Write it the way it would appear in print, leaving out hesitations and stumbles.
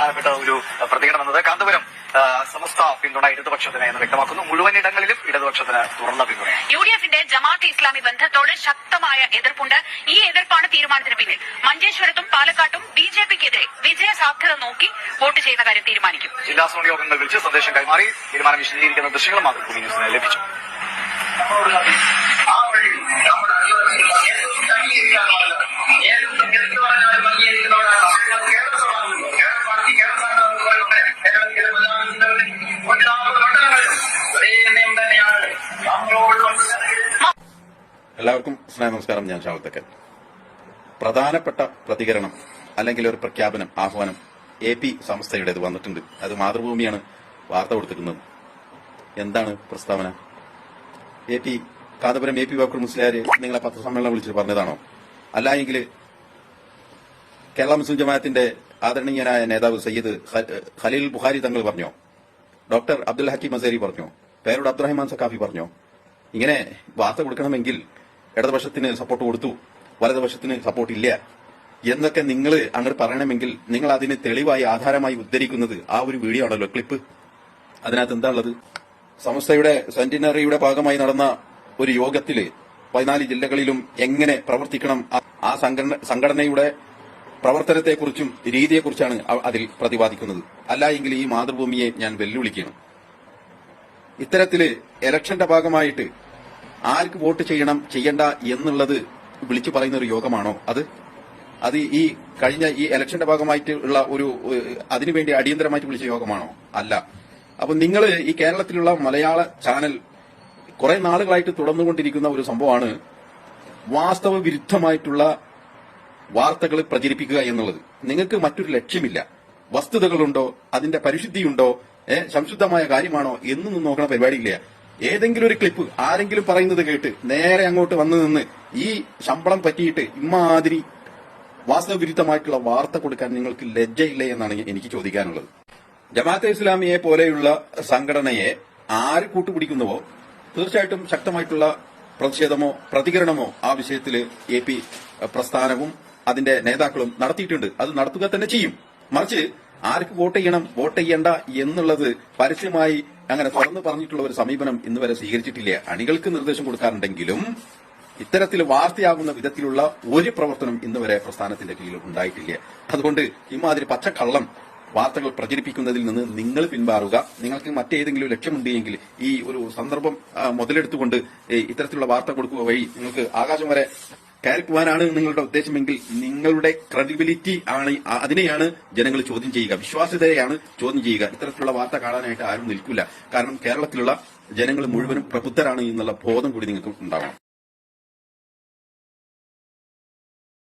പ്രധാനപ്പെട്ട ഒരു പ്രതികരണം എന്നത് കാന്തപുരം സമസ്ത പിന്തുണ ഇടതുപക്ഷത്തിന് എന്ന് വ്യക്തമാക്കുന്നു. മുഴുവൻ ഇടങ്ങളിലും ഇടതുപക്ഷത്തിന് തുറന്ന പിന്തുണ. യുഡിഎഫിന്റെ ജമാഅത്തെ ഇസ്ലാമി ബന്ധത്തോട് ശക്തമായ എതിർപ്പുണ്ട്. ഈ എതിർപ്പാണ് തീരുമാനത്തിന് പിന്നിൽ. മഞ്ചേശ്വരത്തും പാലക്കാട്ടും ബിജെപിക്കെതിരെ വിജയ സാധ്യത നോക്കി വോട്ട് ചെയ്യുന്ന കാര്യം തീരുമാനിക്കും. ജില്ലാ സോൺ യോഗങ്ങൾ വിളിച്ച് സന്ദേശം കൈമാറി തീരുമാനം വിശദീകരിക്കുന്ന ദൃശ്യങ്ങളും മാതൃഭൂമി ന്യൂസിന് ലഭിച്ചു. എല്ലാവർക്കും നമസ്കാരം. ഞാൻ ഷാവുത്തക്കൻ. പ്രധാനപ്പെട്ട പ്രതികരണം അല്ലെങ്കിൽ ഒരു പ്രഖ്യാപനം, ആഹ്വാനം AP സംസ്ഥയുടേത് വന്നിട്ടുണ്ട്. അത് മാതൃഭൂമിയാണ് വാർത്ത കൊടുത്തിരിക്കുന്നത്. എന്താണ് പ്രസ്താവന? കാന്തപുരം AP ബക്കർ മുസ്ലിയാർ നിങ്ങളെ പത്രസമ്മേളനം വിളിച്ചിട്ട് പറഞ്ഞതാണോ? അല്ല എങ്കിൽ കേരള മുസ്ലിം ജമാഅത്തിന്റെ ആദരണീയനായ നേതാവ് സയ്യിദ് ഖലീൽ ബുഖാരി തങ്ങൾ പറഞ്ഞോ? ഡോക്ടർ അബ്ദുൽ ഹക്കീം അസേരി പറഞ്ഞോ? പേരോട് അബ്ദുറഹ്മാൻ സഖാഫി പറഞ്ഞോ? ഇങ്ങനെ വാർത്ത കൊടുക്കണമെങ്കിൽ ഇടതുപക്ഷത്തിന് സപ്പോർട്ട് കൊടുത്തു, വലതുപക്ഷത്തിന് സപ്പോർട്ട് ഇല്ല എന്നൊക്കെ നിങ്ങൾ അങ്ങോട്ട് പറയണമെങ്കിൽ നിങ്ങൾ അതിന് തെളിവായി ആധാരമായി ഉദ്ധരിക്കുന്നത് ആ ഒരു വീഡിയോ ആണല്ലോ, ക്ലിപ്പ്. അതിനകത്ത് എന്താ ഉള്ളത്? സമസ്തയുടെ സെന്റിനറിയുടെ ഭാഗമായി നടന്ന ഒരു യോഗത്തില് 14 ജില്ലകളിലും എങ്ങനെ പ്രവർത്തിക്കണം, ആ സംഘടനയുടെ പ്രവർത്തനത്തെക്കുറിച്ചും രീതിയെക്കുറിച്ചാണ് അതിൽ പ്രതിപാദിക്കുന്നത്. അല്ല എങ്കിൽ ഈ മാതൃഭൂമിയെ ഞാൻ വെല്ലുവിളിക്കണം. ഇത്തരത്തില് ഇലക്ഷന്റെ ഭാഗമായിട്ട് ആർക്ക് വോട്ട് ചെയ്യണം ചെയ്യണ്ട എന്നുള്ളത് വിളിച്ചു പറയുന്ന ഒരു യോഗമാണോ അത് ഈ കഴിഞ്ഞ ഈ ഇലക്ഷന്റെ ഭാഗമായിട്ട് ഉള്ള ഒരു അതിനുവേണ്ടി അടിയന്തരമായിട്ട് വിളിച്ച യോഗമാണോ? അല്ല. അപ്പൊ നിങ്ങൾ ഈ കേരളത്തിലുള്ള മലയാള ചാനൽ കുറെ നാളുകളായിട്ട് തുടർന്നുകൊണ്ടിരിക്കുന്ന ഒരു സംഭവമാണ് വാസ്തവ വിരുദ്ധമായിട്ടുള്ള വാർത്തകൾ പ്രചരിപ്പിക്കുക എന്നുള്ളത്. നിങ്ങൾക്ക് മറ്റൊരു ലക്ഷ്യമില്ല. വസ്തുതകളുണ്ടോ, അതിന്റെ പരിശുദ്ധിയുണ്ടോ, സംശുദ്ധമായ കാര്യമാണോ എന്നൊന്നും നോക്കണ പരിപാടിയില്ല. ഏതെങ്കിലും ഒരു ക്ലിപ്പ് ആരെങ്കിലും പറയുന്നത് കേട്ട് നേരെ അങ്ങോട്ട് വന്നു നിന്ന് ഈ ശമ്പളം പറ്റിയിട്ട് ഇമ്മാതിരി വാസ്തവ വിരുദ്ധമായിട്ടുള്ള വാർത്ത കൊടുക്കാൻ നിങ്ങൾക്ക് ലജ്ജയില്ലേ എന്നാണ് എനിക്ക് ചോദിക്കാനുള്ളത്. ജമാഅത്തെ ഇസ്ലാമിയെ പോലെയുള്ള സംഘടനയെ ആര് കൂട്ടുപിടിക്കുന്നുവോ തീർച്ചയായിട്ടും ശക്തമായിട്ടുള്ള പ്രതിഷേധമോ പ്രതികരണമോ ആ വിഷയത്തിൽ AP പ്രസ്ഥാനവും അതിന്റെ നേതാക്കളും നടത്തിയിട്ടുണ്ട്. അത് നടത്തുക തന്നെ ചെയ്യും. മറിച്ച് ആർക്ക് വോട്ട് ചെയ്യണം വോട്ട് ചെയ്യണ്ട എന്നുള്ളത് പരസ്യമായി അങ്ങനെ തുറന്നു പറഞ്ഞിട്ടുള്ള ഒരു സമീപനം ഇന്നുവരെ സ്വീകരിച്ചിട്ടില്ല. അണികൾക്ക് നിർദ്ദേശം കൊടുക്കാറുണ്ടെങ്കിലും ഇത്തരത്തിൽ വാർത്തയാകുന്ന വിധത്തിലുള്ള ഒരു പ്രവർത്തനം ഇന്നുവരെ പ്രസ്ഥാനത്തിന്റെ കീഴിൽ ഉണ്ടായിട്ടില്ല. അതുകൊണ്ട് ഇമാതിരി പച്ചക്കള്ളം വാർത്തകൾ പ്രചരിപ്പിക്കുന്നതിൽ നിന്ന് നിങ്ങൾ പിന്മാറുക. നിങ്ങൾക്ക് മറ്റേതെങ്കിലും ലക്ഷ്യമുണ്ടെങ്കിൽ ഈ ഒരു സന്ദർഭം മുതലെടുത്തുകൊണ്ട് ഇത്തരത്തിലുള്ള വാർത്ത കൊടുക്കുക വഴി നിങ്ങൾക്ക് ആകാശം വരെ കയറിപ്പോവാനാണ് നിങ്ങളുടെ ഉദ്ദേശമെങ്കിൽ നിങ്ങളുടെ ക്രെഡിബിലിറ്റി ആണ്, അതിനെയാണ് ജനങ്ങൾ ചോദ്യം ചെയ്യുക, വിശ്വാസ്യതയെയാണ് ചോദ്യം ചെയ്യുക. ഇത്തരത്തിലുള്ള വാർത്ത കാണാനായിട്ട് ആരും നിൽക്കില്ല. കാരണം കേരളത്തിലുള്ള ജനങ്ങൾ മുഴുവനും പ്രബുദ്ധരാണ് എന്നുള്ള ബോധം കൂടി നിങ്ങൾക്ക് ഉണ്ടാവണം.